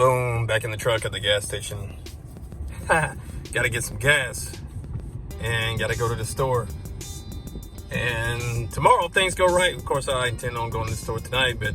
Boom, back in the truck at the gas station. Gotta get some gas and gotta go to the store. And tomorrow, if things go right, of course, I intend on going to the store tonight, but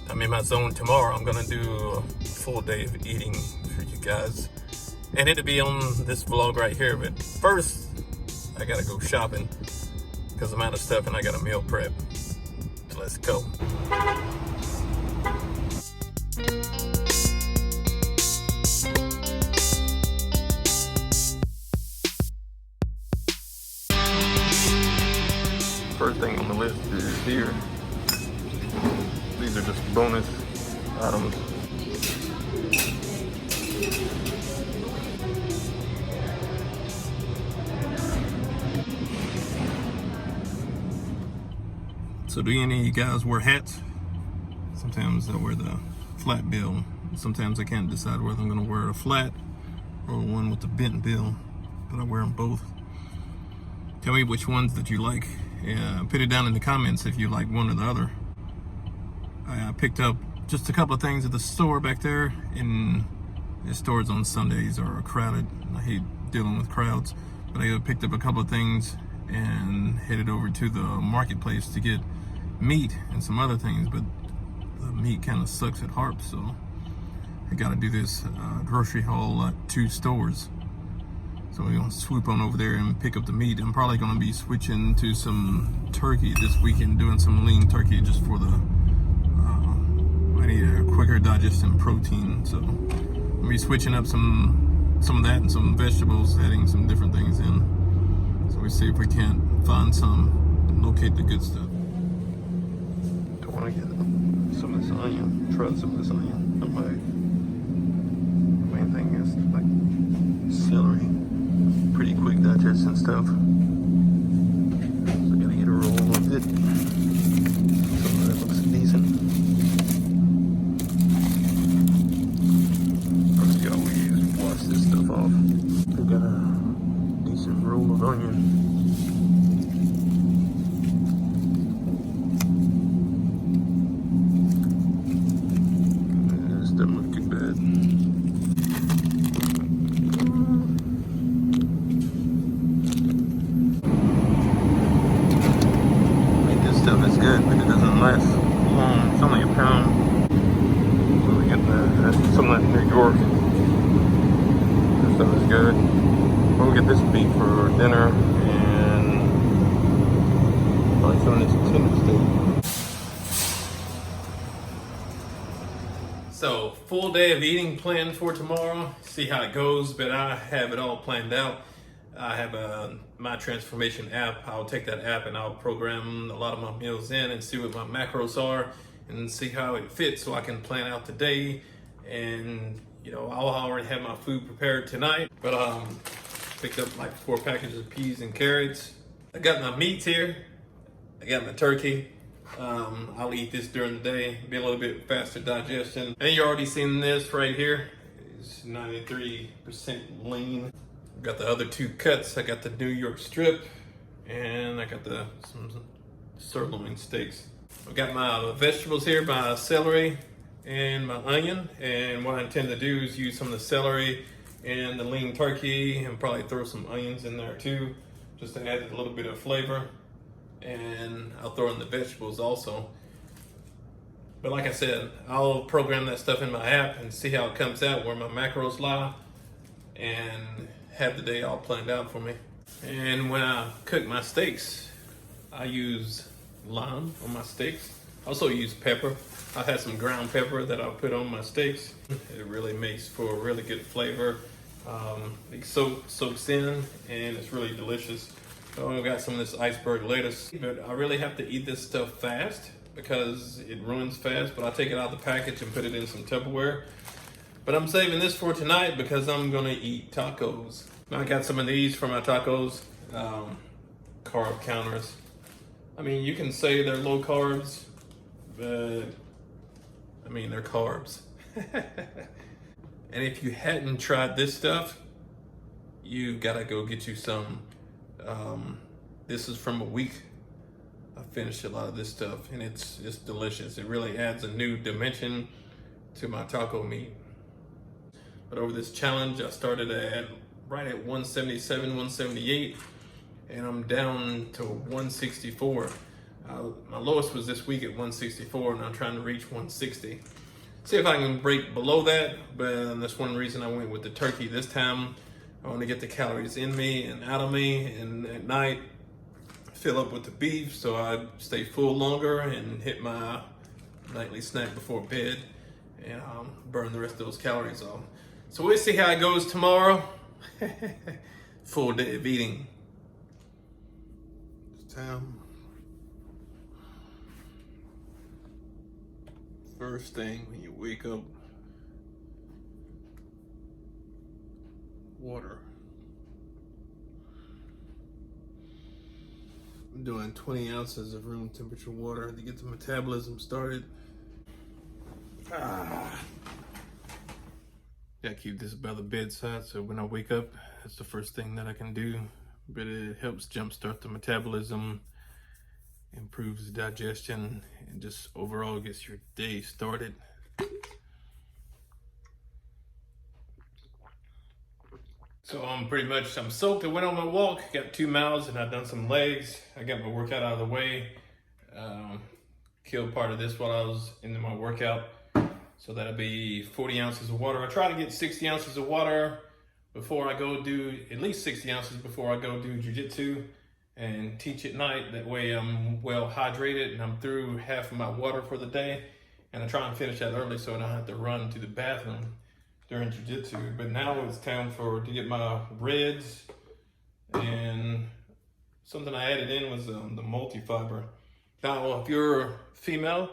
I'm in my zone tomorrow. I'm gonna do a full day of eating for you guys. And it'll be on this vlog right here, but first, I gotta go shopping because I'm out of stuff and I got a meal prep. So let's go. First thing on the list is here. These are just bonus items. So do any of you guys wear hats? Sometimes I wear the flat bill. Sometimes I can't decide whether I'm gonna wear a flat or one with the bent bill, but I wear them both. Tell me which ones that you like. Put it down in the comments if you like one or the other. I picked up just a couple of things at the store back there, and the stores on Sundays are crowded. I hate dealing with crowds, but I picked up a couple of things and headed over to the marketplace to get meat and some other things, but the meat kind of sucks at Harp, so I gotta do this grocery haul at 2 stores. So we're gonna swoop on over there and pick up the meat. I'm probably gonna be switching to some turkey this weekend, doing some lean turkey just for the, I need a quicker digestion protein. So I'm gonna be switching up some of that and some vegetables, adding some different things in. So we see if we can't find some, locate the good stuff. I wanna get some of this onion, try some of this onion. The main thing is like celery. Pretty quick digestion stuff. So I gotta get a roll of it. Some of that looks decent. First you always wash this stuff off. I got a decent roll of onion. This doesn't look too bad. Stuff is good, but it doesn't last long. It's only a pound. So we get some of that New York. This stuff is good. We'll get this beef for dinner and probably some of this tender steak. So, full day of eating planned for tomorrow. See how it goes, but I have it all planned out. I have my transphormation app. I'll take that app and I'll program a lot of my meals in and see what my macros are and see how it fits so I can plan out the day. And I'll already have my food prepared tonight, but picked up like 4 packages of peas and carrots. I got my meats here. I got my turkey. I'll eat this during the day, be a little bit faster digestion. And you already seen this right here. It's 93% lean. Got the other 2 cuts. I got the New York strip and I got some sirloin steaks. I've got my vegetables here, my celery and my onion. And what I intend to do is use some of the celery and the lean turkey and probably throw some onions in there too, just to add a little bit of flavor. And I'll throw in the vegetables also. But like I said, I'll program that stuff in my app and see how it comes out, where my macros lie, and have the day all planned out for me. And when I cook my steaks, I use lime on my steaks. I also use pepper. I have some ground pepper that I'll put on my steaks. It really makes for a really good flavor. It soaks in and it's really delicious. So I've got some of this iceberg lettuce, but I really have to eat this stuff fast because it ruins fast, but I take it out of the package and put it in some Tupperware. But I'm saving this for tonight because I'm gonna eat tacos. I got some of these for my tacos, carb counters. I mean, you can say they're low carbs, but I mean, they're carbs. And if you hadn't tried this stuff, you gotta go get you some. This is from a week. I finished a lot of this stuff and it's delicious. It really adds a new dimension to my taco meat. But over this challenge, I started at right at 177, 178, and I'm down to 164. My lowest was this week at 164, and I'm trying to reach 160. See if I can break below that, but that's one reason I went with the turkey this time. I want to get the calories in me and out of me, and at night fill up with the beef so I stay full longer and hit my nightly snack before bed and burn the rest of those calories off. So we'll see how it goes tomorrow. Full day of eating. It's time. First thing when you wake up, water. I'm doing 20 ounces of room temperature water to get the metabolism started. Gotta keep this by the bedside so when I wake up, that's the first thing that I can do. But it helps jumpstart the metabolism, improves digestion, and just overall gets your day started. So I'm soaked. I went on my walk, got 2 miles, and I've done some legs. I got my workout out of the way. Killed part of this while I was into my workout. So that'll be 40 ounces of water. I try to get 60 ounces of water before I go do, at least 60 ounces before I go do jiu-jitsu and teach at night. That way I'm well hydrated and I'm through half of my water for the day. And I try and finish that early so I don't have to run to the bathroom during jiu-jitsu. But now it's time to get my reds, and something I added in was the multi-fiber. Now, if you're female,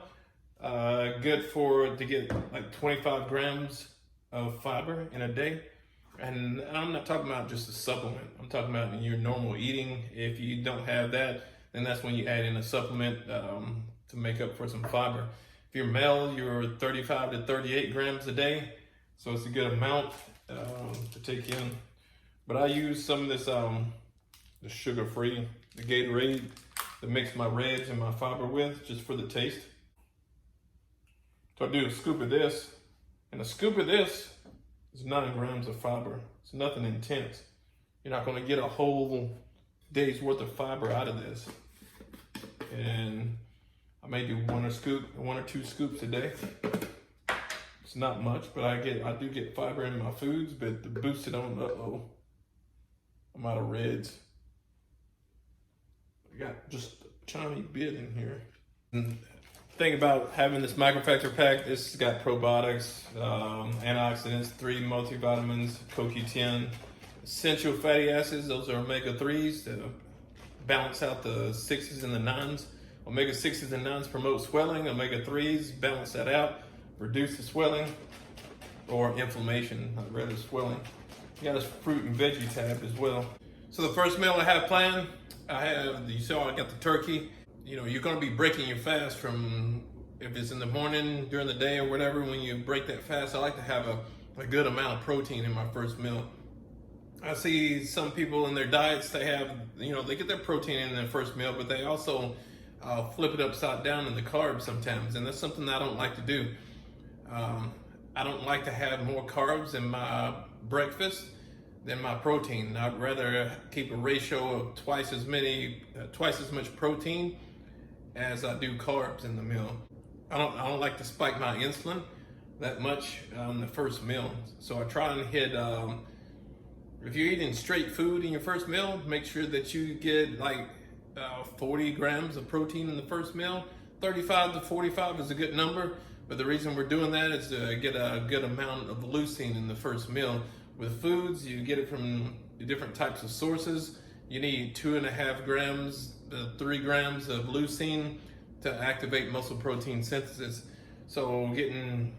good to get like 25 grams of fiber in a day. And I'm not talking about just a supplement. I'm talking about in your normal eating. If you don't have that, then that's when you add in a supplement to make up for some fiber. If you're male, you're 35 to 38 grams a day. So it's a good amount to take in. But I use some of this the sugar-free, the Gatorade, to mix my reds and my fiber with, just for the taste. So I do a scoop of this, and a scoop of this is 9 grams of fiber. It's nothing intense. You're not gonna get a whole day's worth of fiber out of this. And I may do 1 or 2 scoops a day. It's not much, but I do get fiber in my foods, but to boost it on, I'm out of reds. I got just a tiny bit in here. Thing about having this microfactor pack, this has got probiotics, antioxidants, 3 multivitamins, CoQ10, essential fatty acids. Those are omega-3s to balance out the 6s and the 9s. Omega-6s and 9s promote swelling. Omega-3s balance that out, reduce the swelling or inflammation, rather swelling. You got a fruit and veggie tab as well. So the first meal I have planned, you saw I got the turkey. You know, you're gonna be breaking your fast from, if it's in the morning, during the day or whatever, when you break that fast, I like to have a good amount of protein in my first meal. I see some people in their diets, they have, they get their protein in their first meal, but they also flip it upside down in the carbs sometimes, and that's something that I don't like to do. I don't like to have more carbs in my breakfast than my protein. I'd rather keep a ratio of twice as much protein as I do carbs in the meal. I don't like to spike my insulin that much on the first meal. So I try and hit, if you're eating straight food in your first meal, make sure that you get like 40 grams of protein in the first meal. 35 to 45 is a good number, but the reason we're doing that is to get a good amount of leucine in the first meal. With foods, you get it from different types of sources. You need 2.5 grams, 3 grams of leucine to activate muscle protein synthesis. So getting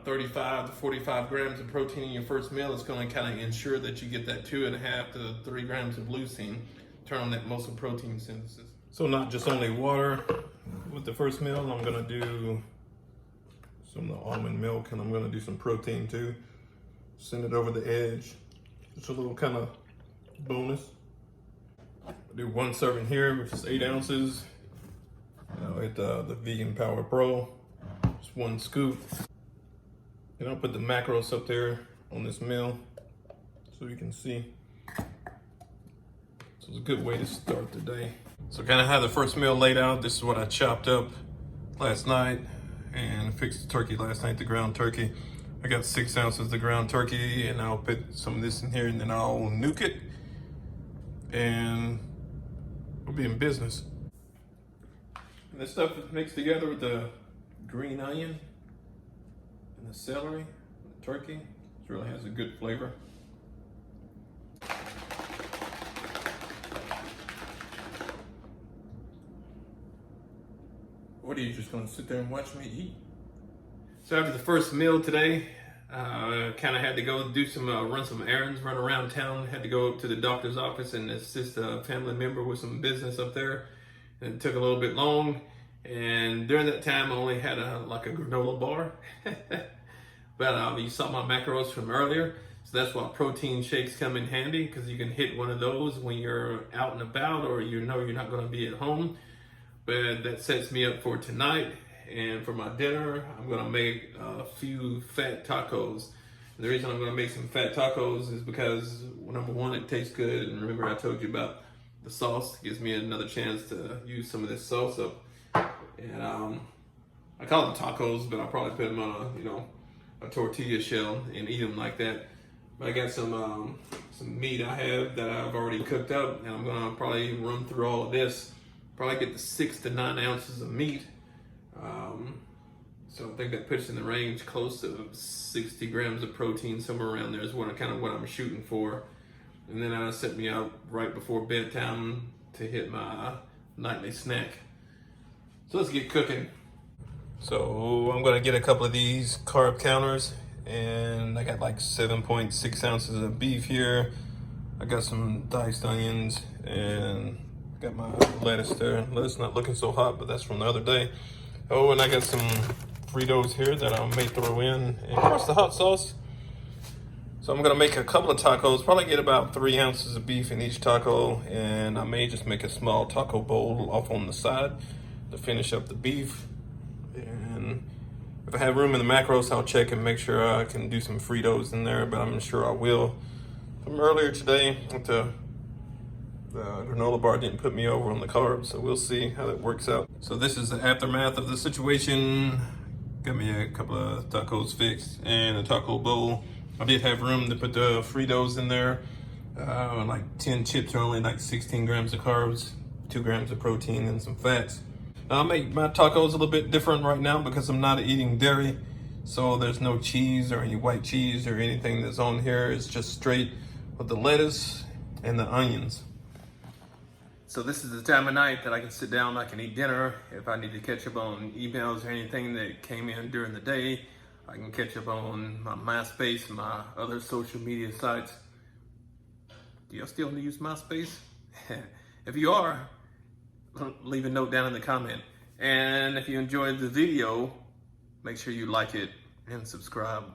35 to 45 grams of protein in your first meal is going to kind of ensure that you get that 2.5 to 3 grams of leucine, turn on that muscle protein synthesis. So not just only water with the first meal, I'm going to do some of the almond milk, and I'm going to do some protein too. Send it over the edge. Just a little kind of bonus. I do 1 serving here, which is 8 ounces. I'll hit the Vegan Power Pro. Just 1 scoop. And I'll put the macros up there on this meal so you can see. So it's a good way to start the day. So kind of have the first meal laid out. This is what I chopped up last night and fixed the turkey last night, the ground turkey. I got 6 ounces of ground turkey, and I'll put some of this in here and then I'll nuke it and we'll be in business. And this stuff is mixed together with the green onion and the celery, and the turkey. It really has a good flavor. What are you just gonna sit there and watch me eat? So after the first meal today, kind of had to go do some, run some errands, run around town. Had to go to the doctor's office and assist a family member with some business up there. And it took a little bit long. And during that time, I only had like a granola bar. But you saw my macros from earlier. So that's why protein shakes come in handy, because you can hit one of those when you're out and about or you know you're not gonna be at home. But that sets me up for tonight. And for my dinner, I'm gonna make a few fat tacos. And the reason I'm gonna make some fat tacos is because, number one, it tastes good. And remember I told you about the sauce. It gives me another chance to use some of this sauce up. And I call them tacos, but I'll probably put them on a tortilla shell and eat them like that. But I got some meat I have that I've already cooked up, and I'm gonna probably run through all of this. Probably get the 6 to 9 ounces of meat. So I think that puts in the range close to 60 grams of protein, somewhere around there is what I'm shooting for. And then that'll set me out right before bedtime to hit my nightly snack. So let's get cooking. So I'm gonna get a couple of these carb counters, and I got like 7.6 ounces of beef here. I got some diced onions and got my lettuce there. Lettuce not looking so hot, but that's from the other day. Oh, and I got some Fritos here that I may throw in, and of course the hot sauce. So I'm gonna make a couple of tacos, probably get about 3 ounces of beef in each taco, and I may just make a small taco bowl off on the side to finish up the beef. And if I have room in the macros, I'll check and make sure I can do some Fritos in there, but I'm sure I will. From earlier today, the granola bar didn't put me over on the carbs, so we'll see how that works out. So this is the aftermath of the situation. Got me a couple of tacos fixed and a taco bowl. I did have room to put the Fritos in there. Like 10 chips are only like 16 grams of carbs, 2 grams of protein, and some fats. Now I make my tacos a little bit different right now because I'm not eating dairy. So there's no cheese or any white cheese or anything that's on here. It's just straight with the lettuce and the onions. So this is the time of night that I can sit down, I can eat dinner. If I need to catch up on emails or anything that came in during the day, I can catch up on my MySpace and my other social media sites. Do y'all still use MySpace? If you are, leave a note down in the comment. And if you enjoyed the video, make sure you like it and subscribe.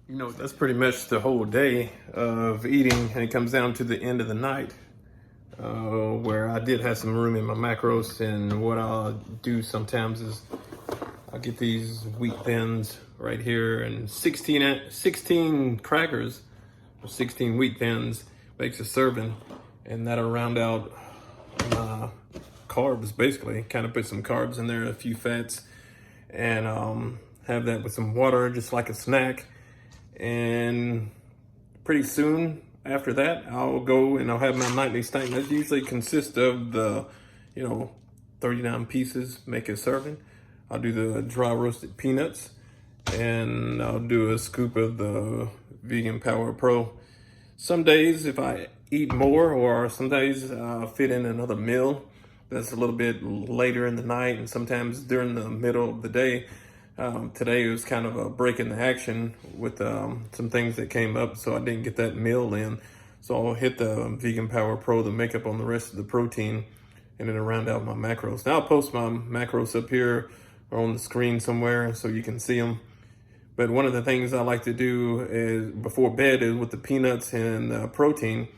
You know, that's pretty much the whole day of eating, and it comes down to the end of the night. Where I did have some room in my macros, and what I'll do sometimes is I'll get these wheat thins right here, and 16 crackers or 16 wheat thins makes a serving, and that'll round out my carbs basically. Kind of put some carbs in there, a few fats, and have that with some water just like a snack. And pretty soon after that, I'll go and I'll have my nightly snack. That usually consists of the, 39 pieces, make a serving. I'll do the dry roasted peanuts, and I'll do a scoop of the Vegan Power Pro. Some days, if I eat more, or some days I'll fit in another meal that's a little bit later in the night, and sometimes during the middle of the day. Today was kind of a break in the action with some things that came up, so I didn't get that meal in. So I'll hit the Vegan Power Pro to make up on the rest of the protein, and then I'll round out my macros. Now I'll post my macros up here or on the screen somewhere so you can see them. But one of the things I like to do is before bed is with the peanuts and protein,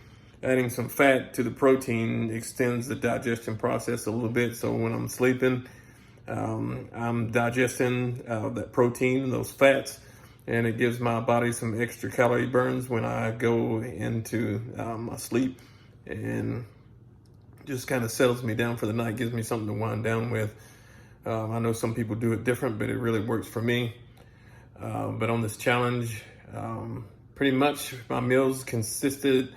adding some fat to the protein extends the digestion process a little bit. So when I'm sleeping, I'm digesting that protein and those fats, and it gives my body some extra calorie burns when I go into my sleep, and just kind of settles me down for the night, gives me something to wind down with. I know some people do it different, but it really works for me. But on this challenge, pretty much my meals consisted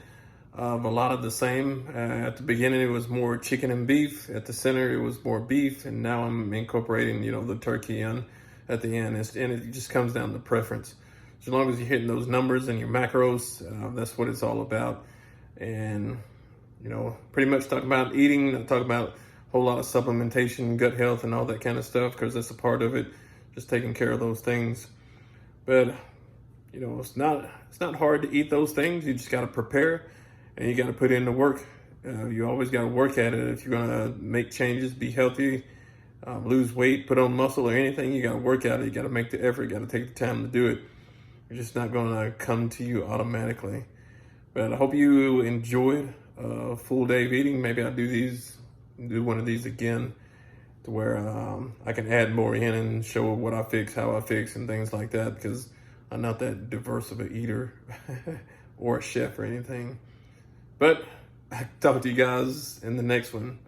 of a lot of the same. At the beginning, it was more chicken and beef. At the center, it was more beef, and now I'm incorporating, the turkey in at the end. And it just comes down to preference. As long as you're hitting those numbers and your macros, that's what it's all about. And pretty much talk about eating. I talk about a whole lot of supplementation, gut health, and all that kind of stuff, because that's a part of it. Just taking care of those things. But it's not hard to eat those things. You just got to prepare, and you got to put in the work. You always got to work at it. If you're gonna make changes, be healthy, lose weight, put on muscle, or anything, you got to work at it. You got to make the effort. You got to take the time to do it. It's just not gonna come to you automatically. But I hope you enjoyed a full day of eating. Maybe I'll do one of these again, to where I can add more in and show what I fix, how I fix, and things like that, because I'm not that diverse of an eater or a chef or anything. But I'll talk to you guys in the next one.